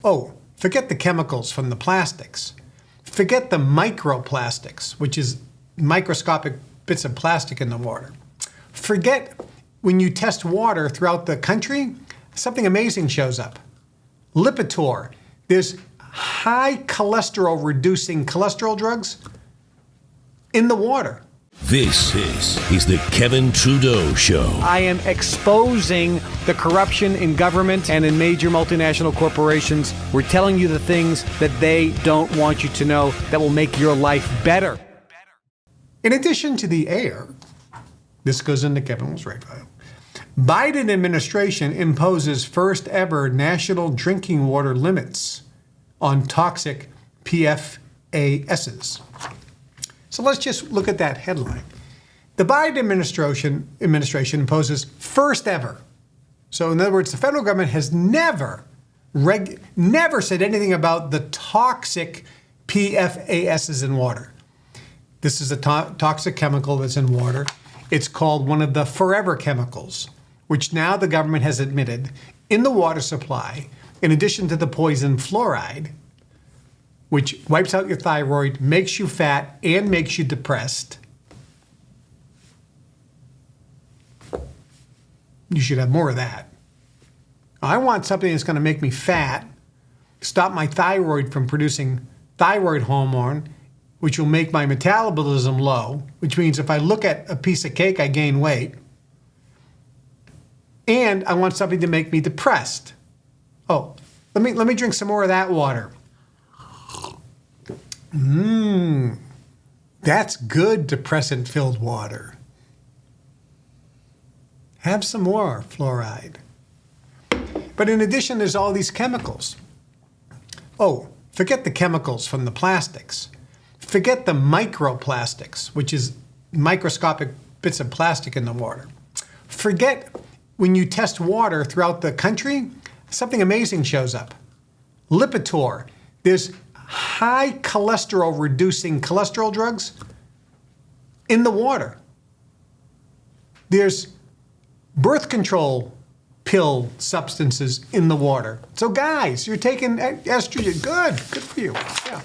Oh, forget the chemicals from the plastics. Forget the microplastics, which is microscopic bits of plastic in the water. Forget when you test water throughout the country, something amazing shows up. Lipitor. There's high cholesterol reducing cholesterol drugs in the water. This is the Kevin Trudeau Show. I am exposing the corruption in government and in major multinational corporations. We're telling you the things that they don't want you to know that will make your life better. In addition to the air, this goes into Kevin was right file. Biden administration imposes first ever national drinking water limits on toxic PFASs. So let's just look at that headline. The Biden administration imposes first ever. So in other words, the federal government has never said anything about the toxic PFASs in water. This is a toxic chemical that's in water. It's called one of the forever chemicals, which now the government has admitted in the water supply, in addition to the poison fluoride, which wipes out your thyroid, makes you fat, and makes you depressed. You should have more of that. I want something that's going to make me fat, stop my thyroid from producing thyroid hormone, which will make my metabolism low, which means if I look at a piece of cake, I gain weight. And I want something to make me depressed. Oh, let me drink some more of that water. That's good depressant-filled water. Have some more fluoride. But in addition, there's all these chemicals. Oh, forget the chemicals from the plastics. Forget the microplastics, which is microscopic bits of plastic in the water. Forget when you test water throughout the country, something amazing shows up. Lipitor. There's high cholesterol reducing cholesterol drugs in the water. There's birth control pill substances in the water. So guys, you're taking estrogen. Good for you. Yeah.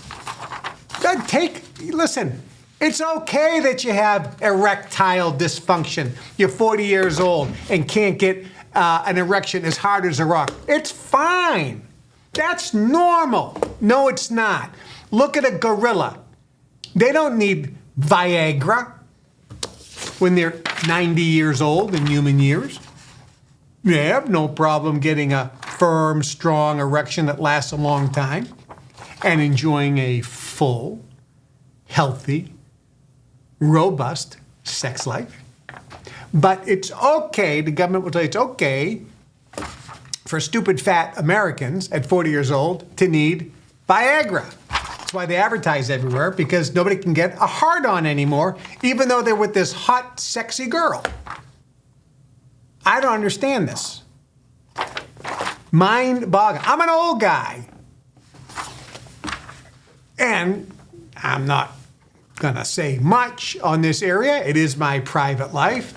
Listen, it's okay that you have erectile dysfunction. You're 40 years old and can't get an erection as hard as a rock. It's fine. That's normal. No, it's not. Look at a gorilla. They don't need Viagra when they're 90 years old in human years. They have no problem getting a firm, strong erection that lasts a long time and enjoying a full, healthy, robust sex life. But it's okay, the government will tell you it's okay for stupid fat Americans at 40 years old to need Viagra. That's why they advertise everywhere, because nobody can get a hard-on anymore, even though they're with this hot, sexy girl. I don't understand this. Mind-boggling. I'm an old guy. And I'm not gonna say much on this area. It is my private life.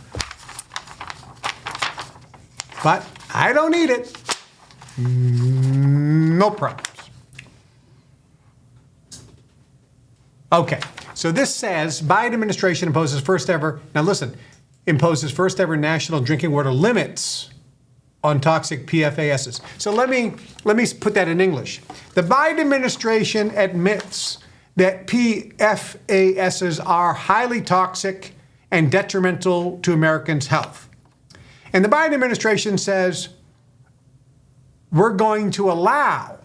But I don't need it. No problems. Okay, so this says Biden administration imposes first ever national drinking water limits on toxic PFASs. So let me put that in English. The Biden administration admits that PFASs are highly toxic and detrimental to Americans' health. And the Biden administration says we're going to allow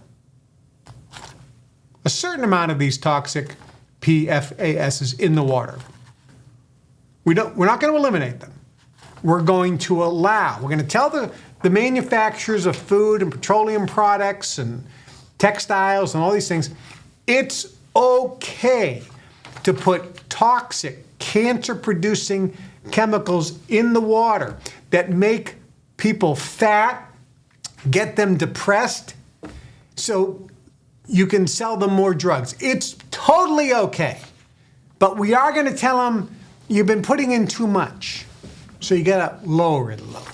a certain amount of these toxic PFASs in the water. We're not going to eliminate them. We're going to tell the manufacturers of food and petroleum products and textiles and all these things, it's okay to put toxic, cancer-producing chemicals in the water that make people fat, get them depressed, so you can sell them more drugs. It's totally okay. But we are going to tell them you've been putting in too much, so you got to lower it a little.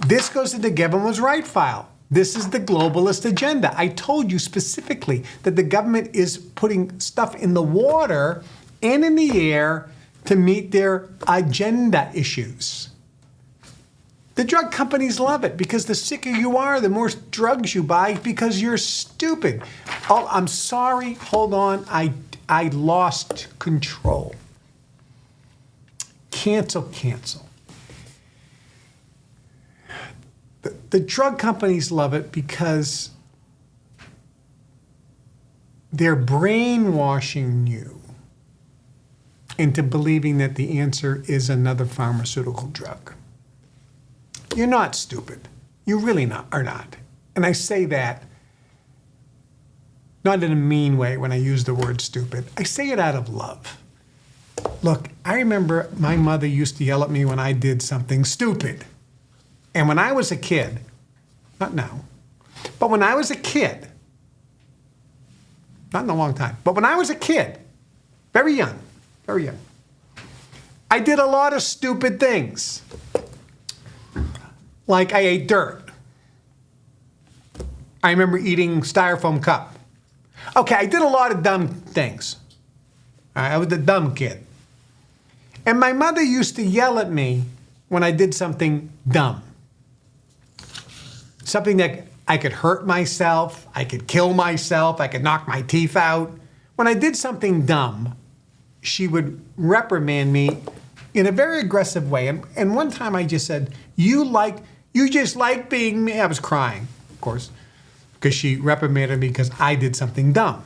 This goes to the Kevin was right file. This is the globalist agenda. I told you specifically that the government is putting stuff in the water and in the air to meet their agenda issues. The drug companies love it because the sicker you are, the more drugs you buy because you're stupid. Oh, I'm sorry. Hold on. I lost control. Cancel. The drug companies love it because they're brainwashing you into believing that the answer is another pharmaceutical drug. You're not stupid. You really are not. And I say that not in a mean way when I use the word stupid. I say it out of love. Look, I remember my mother used to yell at me when I did something stupid. And when I was a kid, not now, but when I was a kid, not in a long time, but when I was a kid, very young, I did a lot of stupid things. Like I ate dirt. I remember eating styrofoam cup. Okay, I did a lot of dumb things. I was a dumb kid. And my mother used to yell at me when I did something dumb. Something that I could hurt myself, I could kill myself, I could knock my teeth out. When I did something dumb, she would reprimand me in a very aggressive way. And one time I just said, you just like being me. I was crying, of course, because she reprimanded me because I did something dumb.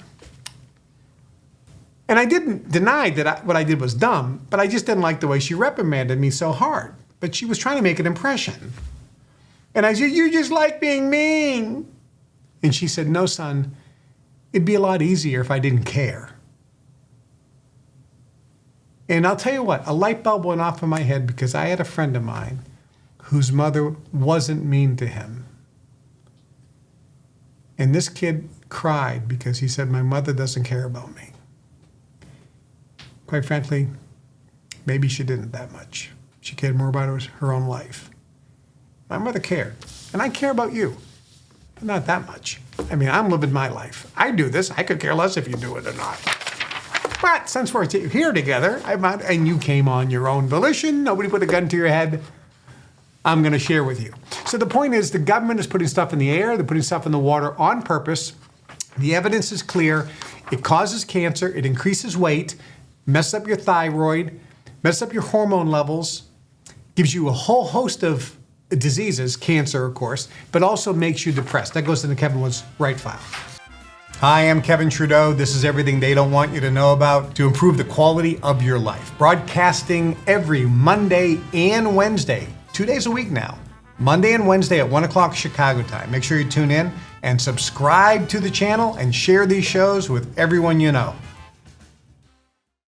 And I didn't deny that what I did was dumb, but I just didn't like the way she reprimanded me so hard. But she was trying to make an impression. And I said, you just like being mean. And she said, no, son, it'd be a lot easier if I didn't care. And I'll tell you what, a light bulb went off in my head because I had a friend of mine whose mother wasn't mean to him. And this kid cried because he said, my mother doesn't care about me. Quite frankly, maybe she didn't that much. She cared more about her own life. My mother cared, and I care about you, but not that much. I mean, I'm living my life. I do this. I could care less if you do it or not. But since we're here together, and you came on your own volition, nobody put a gun to your head, I'm going to share with you. So the point is, the government is putting stuff in the air, they're putting stuff in the water on purpose. The evidence is clear. It causes cancer, it increases weight, messes up your thyroid, messes up your hormone levels, gives you a whole host of diseases, cancer, of course, but also makes you depressed. That goes in the Kevin Was Right file. Hi, I'm Kevin Trudeau. This is everything they don't want you to know about to improve the quality of your life. Broadcasting every Monday and Wednesday, 2 days a week now. Monday and Wednesday at 1 o'clock Chicago time. Make sure you tune in and subscribe to the channel and share these shows with everyone you know.